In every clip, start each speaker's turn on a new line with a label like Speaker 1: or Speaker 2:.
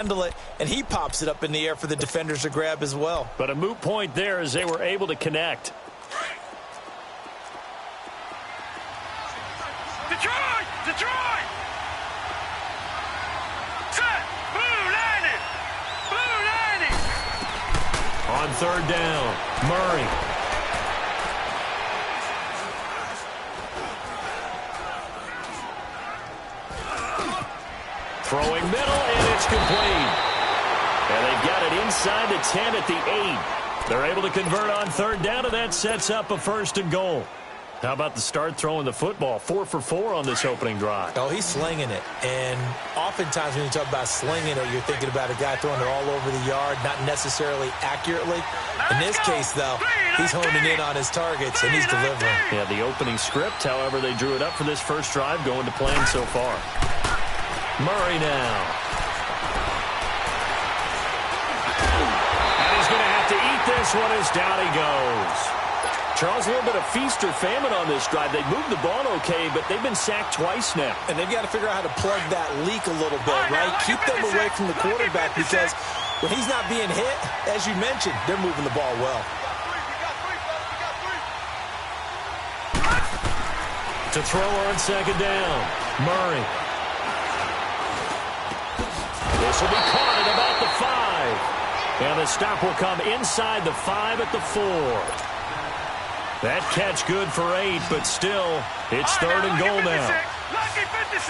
Speaker 1: handle it, and he pops it up in the air for the defenders to grab as well.
Speaker 2: But a moot point there as they were able to connect.
Speaker 3: Detroit! Detroit! Set! Blue landing! Blue landing!
Speaker 2: On third down, Murray. Throwing middle, and it's complete. And they've got it inside the 10 at the 8. They're able to convert on third down, and that sets up a 1st and goal. How about the start throwing the football? 4 for 4 on this opening drive.
Speaker 1: Oh, he's slinging it. And oftentimes when you talk about slinging it, you're thinking about a guy throwing it all over the yard, not necessarily accurately. In this case, though, he's honing in on his targets, and he's delivering.
Speaker 2: Yeah, the opening script, however, they drew it up for this first drive, going to plan so far. Murray now. And he's going to have to eat this one as down he goes. Charles, a little bit of feast or famine on this drive. They moved the ball okay, but they've been sacked twice now.
Speaker 1: And they've got to figure out how to plug that leak a little bit, right? Keep them away from the quarterback because when he's not being hit, as you mentioned, they're moving the ball well.
Speaker 2: To throw on second down, Murray. This will be caught at about the 5. And the stop will come inside the 5 at the 4. That catch good for 8, but still, it's third and goal now.
Speaker 3: Lucky 56.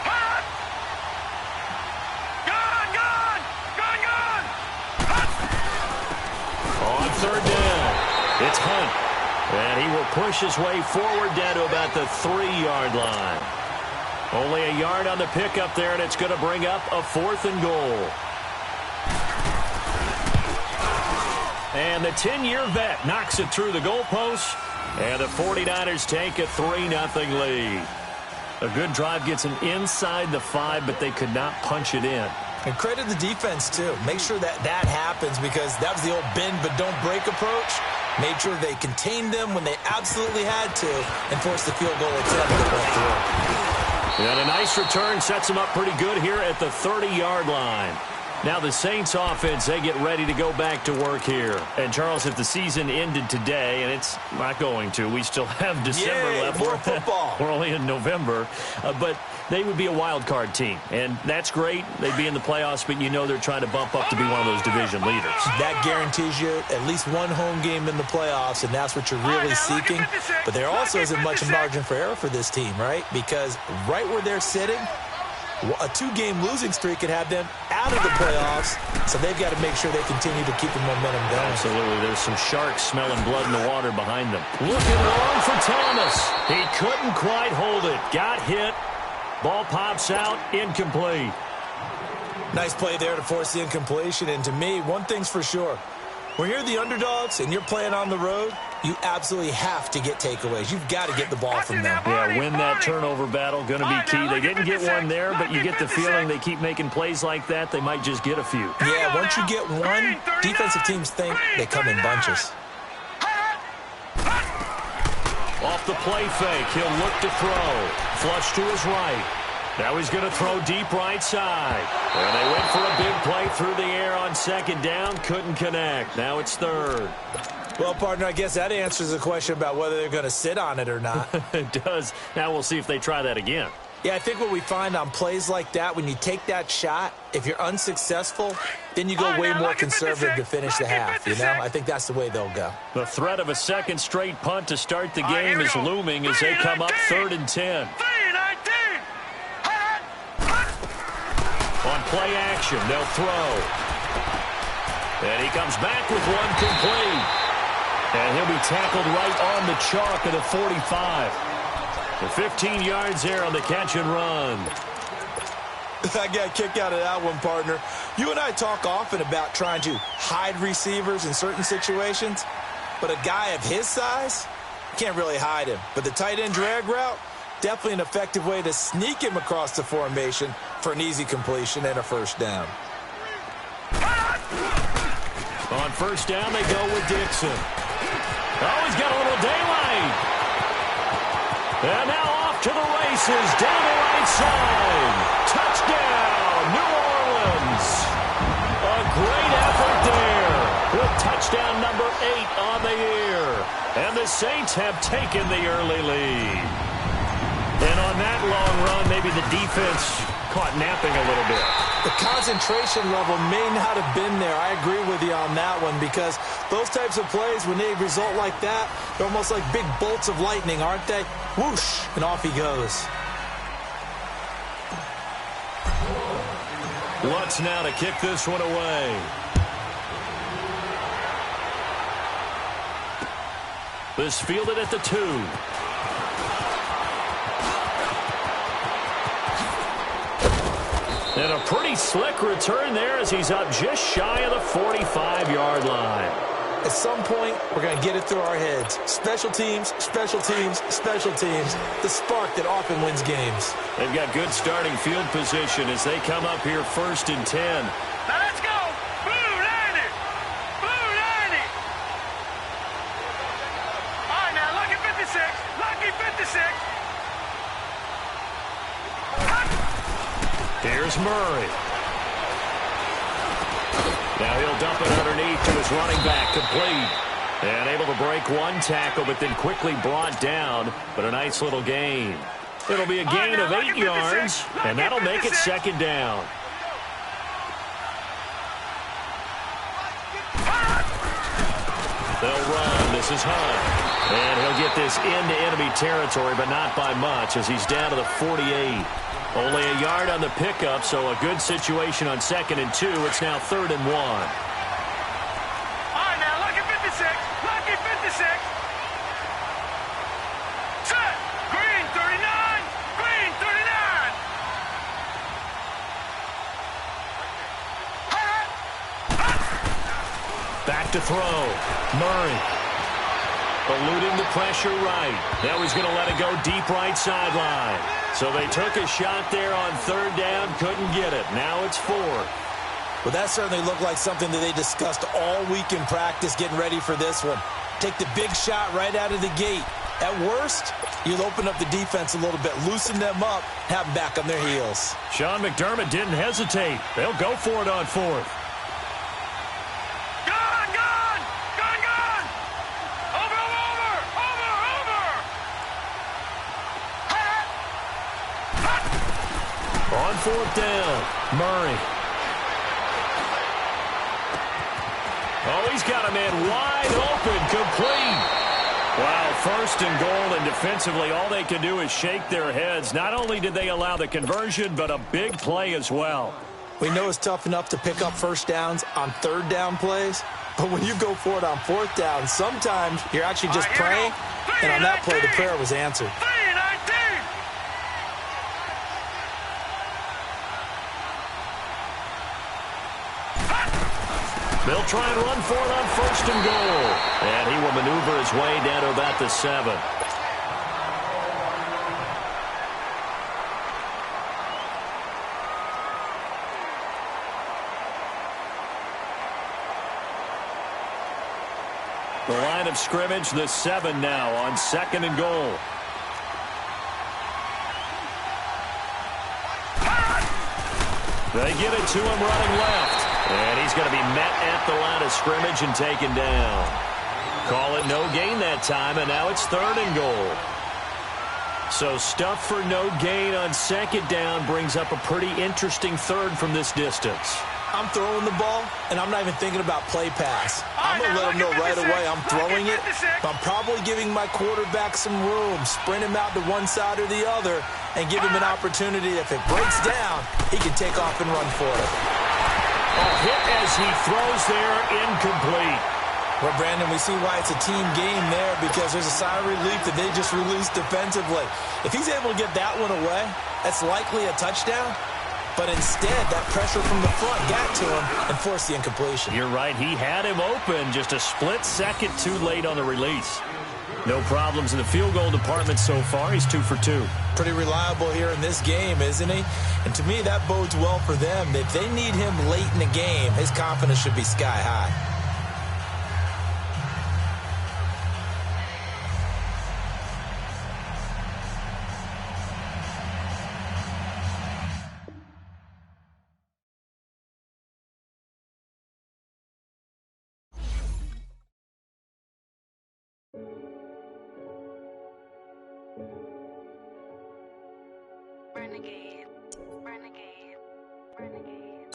Speaker 3: Gone.
Speaker 2: On third down, it's Hunt. And he will push his way forward down to about the 3-yard line. Only a yard on the pickup there, and it's going to bring up a 4th and goal. And the 10-year vet knocks it through the goalpost, and the 49ers take a 3-0 lead. A good drive gets them inside the 5, but they could not punch it in.
Speaker 1: And credit the defense, too. Make sure that happens because that was the old bend but don't break approach. Made sure they contained them when they absolutely had to and forced the field goal attempt that went through.
Speaker 2: And a nice return sets them up pretty good here at the 30-yard line. Now the Saints offense, they get ready to go back to work here. And Charles, if the season ended today, and it's not going to, we still have December left.
Speaker 1: More football.
Speaker 2: We're only in November. But they would be a wild card team. And that's great. They'd be in the playoffs, but you know they're trying to bump up to be one of those division leaders.
Speaker 1: That guarantees you at least one home game in the playoffs, and that's what you're really seeking. But there also isn't much margin for error for this team, right? Because right where they're sitting, a 2-game losing streak could have them out of the playoffs, so they've got to make sure they continue to keep the momentum going.
Speaker 2: Absolutely. There's some sharks smelling blood in the water behind them. Looking long for Thomas. He couldn't quite hold it. Got hit. Ball pops out. Incomplete.
Speaker 1: Nice play there to force the incompletion. And to me, one thing's for sure. When you're the underdogs and you're playing on the road, you absolutely have to get takeaways. You've got to get the ball from them.
Speaker 2: Yeah, win that turnover battle, going to be key. They didn't get one there, but you get the feeling they keep making plays like that, they might just get a few.
Speaker 1: Yeah, once you get one, defensive teams think they come in bunches.
Speaker 2: Off the play fake, he'll look to throw. Flush to his right. Now he's going to throw deep right side. And they went for a big play through the air on second down. Couldn't connect. Now it's third.
Speaker 1: Well, partner, I guess that answers the question about whether they're going to sit on it or not.
Speaker 2: It does. Now we'll see if they try that again.
Speaker 1: Yeah, I think what we find on plays like that, when you take that shot, if you're unsuccessful, then you go way more conservative to finish the half, you know? I think that's the way they'll go.
Speaker 2: The threat of a second straight punt to start the game is looming as they come up 3rd and 10. On play action, they'll throw. And he comes back with one complete. And he'll be tackled right on the chalk of the 45. The 15 yards there on the catch and run.
Speaker 1: I got kicked out of that one, partner. You and I talk often about trying to hide receivers in certain situations, but a guy of his size, can't really hide him. But the tight end drag route, definitely an effective way to sneak him across the formation for an easy completion and a first down.
Speaker 2: On first down, they go with Dixon. Oh, he's got a little daylight. And now off to the races, down the right side. Touchdown, New Orleans. A great effort there with touchdown number 8 on the year. And the Saints have taken the early lead. And on that long run, maybe the defense caught napping a little bit.
Speaker 1: The concentration level may not have been there. I agree with you on that one, because those types of plays, when they result like that, they're almost like big bolts of lightning, aren't they? Whoosh, and off he goes.
Speaker 2: Lutz now to kick this one away. This fielded at the 2. And a pretty slick return there as he's up just shy of the 45-yard line.
Speaker 1: At some point, we're going to get it through our heads. Special teams, special teams, special teams. The spark that often wins games.
Speaker 2: They've got good starting field position as they come up here 1st and 10.
Speaker 3: Now let's go. Blue line it. Blue line it. All right, now, lucky 56. Lucky 56.
Speaker 2: Here's Murray. Now he'll dump it underneath to his running back, complete. And able to break one tackle, but then quickly brought down. But a nice little gain. It'll be a gain of 8 yards, and that'll make it 2nd down. They'll run. This is Hunt. And he'll get this into enemy territory, but not by much as he's down to the 48. Only a yard on the pickup, so a good situation on 2nd and 2. It's now 3rd and 1.
Speaker 3: All right, now, lucky 56. Lucky 56. Set. Green 39. Green 39.
Speaker 2: Back to throw. Murray. Eluding the pressure right. Now he's going to let it go deep right sideline. So they took a shot there on 3rd down, couldn't get it. Now it's 4.
Speaker 1: Well, that certainly looked like something that they discussed all week in practice getting ready for this one. Take the big shot right out of the gate. At worst, you'll open up the defense a little bit, loosen them up, have them back on their heels.
Speaker 2: Sean McDermott didn't hesitate. They'll go for it on 4th. On 4th down, Murray. Oh, he's got a man wide open, complete. Wow, 1st and goal, and defensively, all they can do is shake their heads. Not only did they allow the conversion, but a big play as well.
Speaker 1: We know it's tough enough to pick up 1st downs on 3rd down plays, but when you go for it on 4th down, sometimes you're actually just praying, and on that play, the prayer was answered.
Speaker 2: They'll try and run for it on 1st and goal. And he will maneuver his way down to about the 7. The line of scrimmage, the 7 now on 2nd and goal. They give it to him running left. And he's going to be met at the line of scrimmage and taken down. Call it no gain that time, and now it's 3rd and goal. So stuff for no gain on 2nd down brings up a pretty interesting 3rd from this distance.
Speaker 1: I'm throwing the ball, and I'm not even thinking about play pass. I'm going to let him know right away I'm throwing it, but I'm probably giving my quarterback some room, sprint him out to one side or the other, and give him an opportunity. If it breaks down, he can take off and run for it.
Speaker 2: A hit as he throws there, incomplete.
Speaker 1: Well, Brandon, we see why it's a team game there, because there's a sigh of relief that they just released defensively. If he's able to get that one away, that's likely a touchdown. But instead, that pressure from the front got to him and forced the incompletion.
Speaker 2: You're right. He had him open, just a split second too late on the release. No problems in the field goal department so far. He's 2 for 2.
Speaker 1: Pretty reliable here in this game, isn't he? And to me, that bodes well for them. If they need him late in the game, his confidence should be sky high.
Speaker 4: Renegade, renegade, renegade, renegade.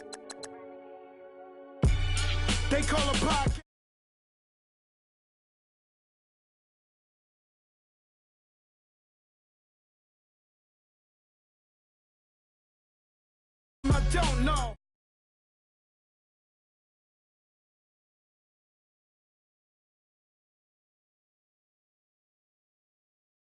Speaker 5: They call a podcast. I don't know.